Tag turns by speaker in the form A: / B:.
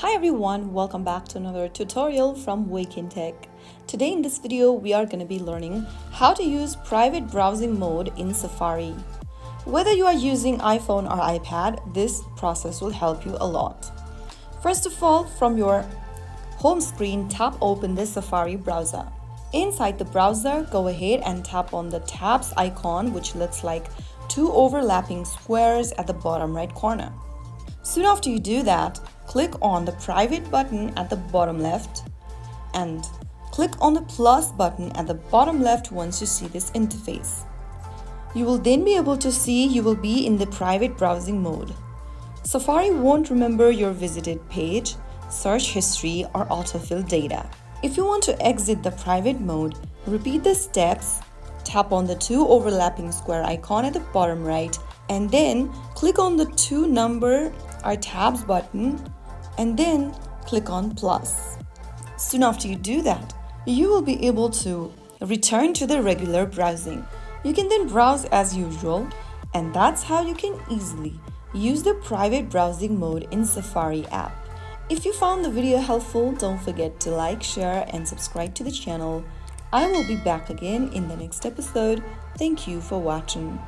A: Hi everyone, welcome back to another tutorial from Wake&Tech. Today in this video, we are going to be learning how to use private browsing mode in Safari. Whether you are using iPhone or iPad, this process will help you a lot. First of all, from your home screen, tap open the Safari browser. Inside the browser, go ahead and tap on the tabs icon, which looks like two overlapping squares at the bottom right corner. Soon after you do that, click on the private button at the bottom left and click on the plus button at the bottom left once you see this interface. You will then be able to see you will be in the private browsing mode. Safari won't remember your visited page, search history, or autofill data. If you want to exit the private mode, repeat the steps, tap on the two overlapping square icon at the bottom right, and then click on the two number or tabs button and then click on plus. Soon after you do that, you will be able to return to the regular browsing. You can then browse as usual, and that's how you can easily use the private browsing mode in Safari app. If you found the video helpful, don't forget to like, share, and subscribe to the channel. I will be back again in the next episode. Thank you for watching.